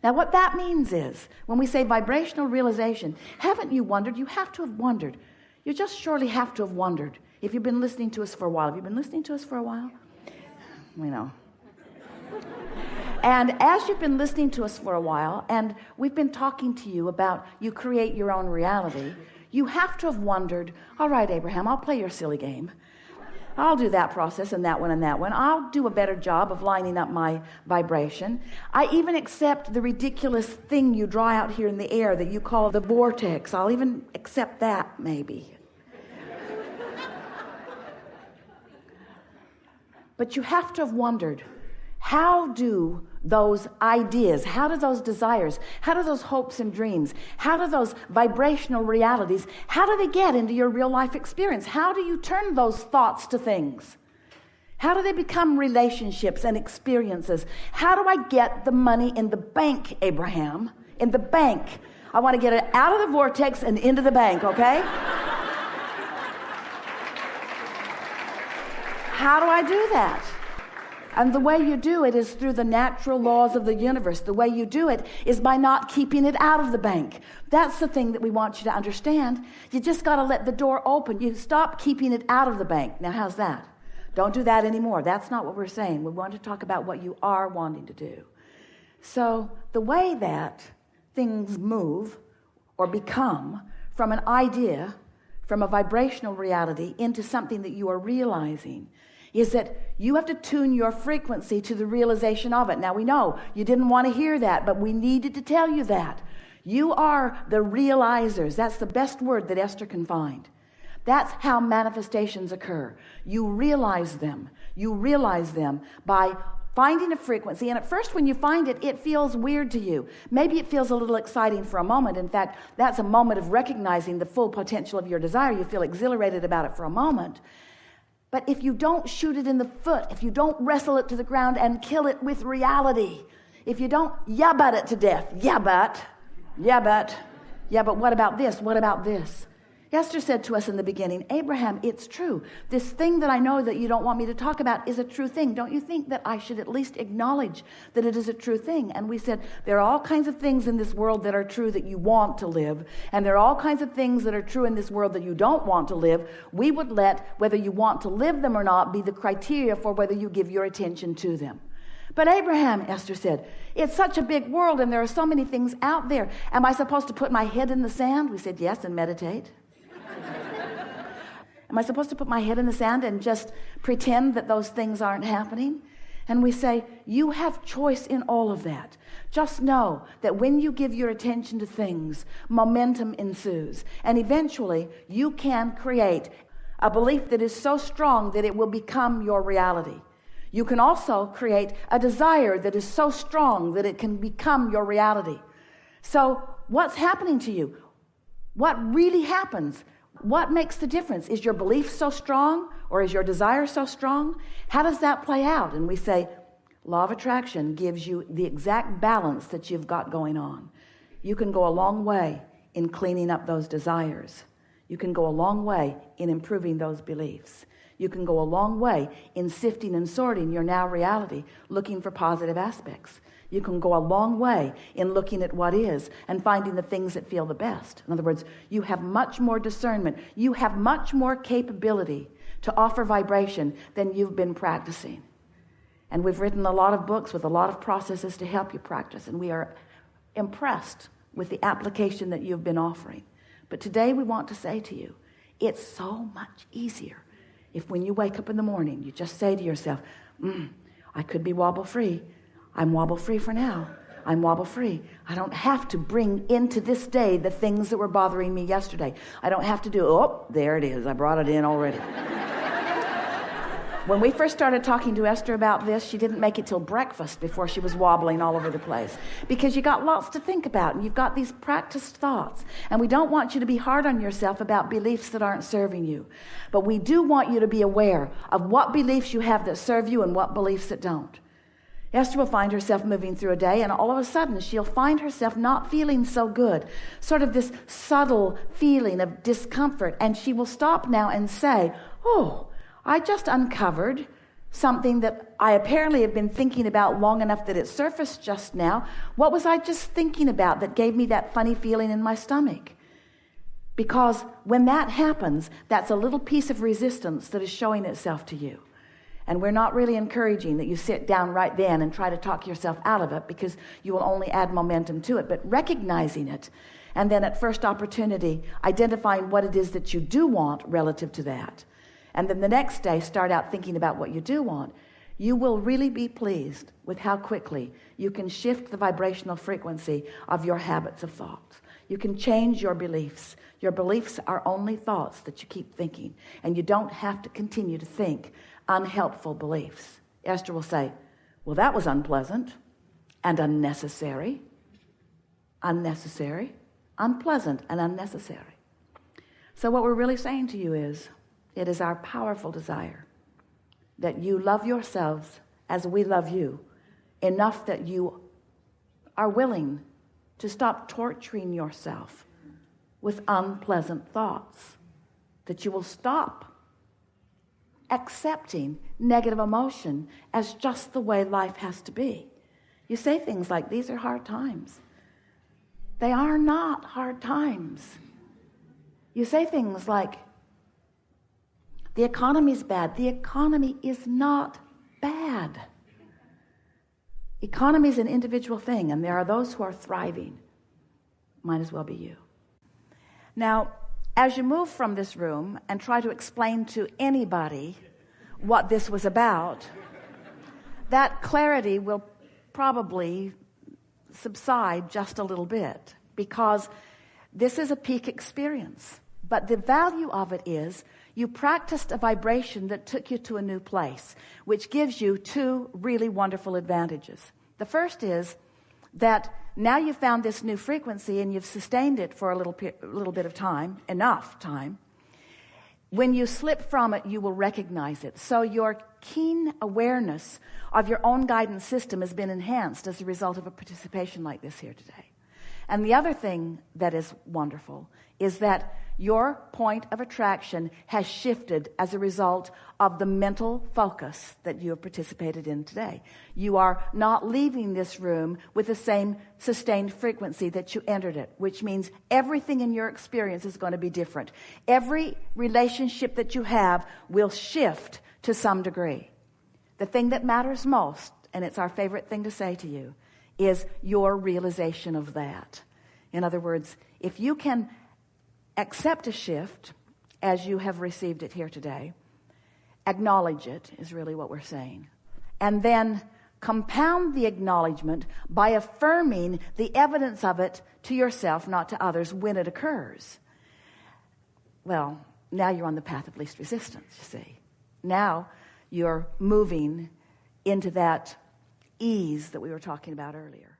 Now, what that means is, when we say vibrational realization, haven't you wondered? You have to have wondered. You just surely have to have wondered. If you've been listening to us for a while. Have you been listening to us for a while? We know. And as you've been listening to us for a while, and we've been talking to you about you create your own reality, you have to have wondered, all right, Abraham, I'll play your silly game. I'll do that process and that one and that one. I'll do a better job of lining up my vibration. I even accept the ridiculous thing you draw out here in the air that you call the vortex. I'll even accept that, maybe. But you have to have wondered, how do those ideas, how do those desires, how do those hopes and dreams, how do those vibrational realities, how do they get into your real life experience? How do you turn those thoughts to things? How do they become relationships and experiences? How do I get the money in the bank, Abraham? In the bank. I want to get it out of the vortex and into the bank, okay? How do I do that? And the way you do it is through the natural laws of the universe. The way you do it is by not keeping it out of the bank. That's the thing that we want you to understand. You just got to let the door open. You stop keeping it out of the bank. Now, how's that? Don't do that anymore. That's not what we're saying. We want to talk about what you are wanting to do. So the way that things move or become from an idea, from a vibrational reality into something that you are realizing is that you have to tune your frequency to the realization of it. Now, we know you didn't want to hear that, but we needed to tell you that. You are the realizers. That's the best word that Esther can find. That's how manifestations occur. You realize them. You realize them by finding a frequency. And at first, when you find it, it feels weird to you. Maybe it feels a little exciting for a moment. In fact, that's a moment of recognizing the full potential of your desire. You feel exhilarated about it for a moment. But if you don't shoot it in the foot, if you don't wrestle it to the ground and kill it with reality, if you don't but it to death, but what about this? What about this? Esther said to us in the beginning, Abraham, it's true. This thing that I know that you don't want me to talk about is a true thing. Don't you think that I should at least acknowledge that it is a true thing? And we said, there are all kinds of things in this world that are true that you want to live. And there are all kinds of things that are true in this world that you don't want to live. We would let whether you want to live them or not be the criteria for whether you give your attention to them. But Abraham, Esther said, it's such a big world and there are so many things out there. Am I supposed to put my head in the sand? We said, yes, and meditate. Am I supposed to put my head in the sand and just pretend that those things aren't happening? And we say, you have choice in all of that. Just know that when you give your attention to things, momentum ensues. And eventually, you can create a belief that is so strong that it will become your reality. You can also create a desire that is so strong that it can become your reality. So what's happening to you? What really happens? What makes the difference? Is your belief so strong or is your desire so strong? How does that play out? And we say, law of attraction gives you the exact balance that you've got going on. You can go a long way in cleaning up those desires. You can go a long way in improving those beliefs. You can go a long way in sifting and sorting your now reality, looking for positive aspects. You can go a long way in looking at what is and finding the things that feel the best. In other words, you have much more discernment. You have much more capability to offer vibration than you've been practicing. And we've written a lot of books with a lot of processes to help you practice. And we are impressed with the application that you've been offering. But today we want to say to you, it's so much easier if when you wake up in the morning, you just say to yourself, I could be wobble-free. I'm wobble-free for now. I'm wobble-free. I don't have to bring into this day the things that were bothering me yesterday. I don't have to do, oh, there it is. I brought it in already. When we first started talking to Esther about this, she didn't make it till breakfast before she was wobbling all over the place. Because you got lots to think about, and you've got these practiced thoughts. And we don't want you to be hard on yourself about beliefs that aren't serving you. But we do want you to be aware of what beliefs you have that serve you and what beliefs that don't. Esther will find herself moving through a day, and all of a sudden she'll find herself not feeling so good. Sort of this subtle feeling of discomfort. And she will stop now and say, oh, I just uncovered something that I apparently have been thinking about long enough that it surfaced just now. What was I just thinking about that gave me that funny feeling in my stomach? Because when that happens, that's a little piece of resistance that is showing itself to you. And we're not really encouraging that you sit down right then and try to talk yourself out of it, because you will only add momentum to it. But recognizing it, and then at first opportunity, identifying what it is that you do want relative to that. And then the next day, start out thinking about what you do want. You will really be pleased with how quickly you can shift the vibrational frequency of your habits of thought. You can change your beliefs. Your beliefs are only thoughts that you keep thinking, and you don't have to continue to think unhelpful beliefs. Esther will say, well, that was unpleasant and unnecessary. Unnecessary, unpleasant, and unnecessary. So what we're really saying to you is, it is our powerful desire that you love yourselves as we love you, enough that you are willing to stop torturing yourself with unpleasant thoughts, that you will stop accepting negative emotion as just the way life has to be. You say things like, these are hard times. They are not hard times. You say things like, the economy's bad. The economy is not bad. Economy is an individual thing, and there are those who are thriving. Might as well be you. Now, as you move from this room and try to explain to anybody what this was about, that clarity will probably subside just a little bit, because this is a peak experience. But the value of it is you practiced a vibration that took you to a new place, which gives you two really wonderful advantages. The first is that now you've found this new frequency and you've sustained it for a little bit of time, enough time. When you slip from it, you will recognize it. So your keen awareness of your own guidance system has been enhanced as a result of a participation like this here today. And the other thing that is wonderful is that your point of attraction has shifted as a result of the mental focus that you have participated in today. You are not leaving this room with the same sustained frequency that you entered it, which means everything in your experience is going to be different. Every relationship that you have will shift to some degree. The thing that matters most, and it's our favorite thing to say to you, is your realization of that. In other words, if you can accept a shift as you have received it here today, acknowledge it is really what we're saying, and then compound the acknowledgement by affirming the evidence of it to yourself, not to others, when it occurs. Well, now you're on the path of least resistance, you see. Now you're moving into that ease that we were talking about earlier.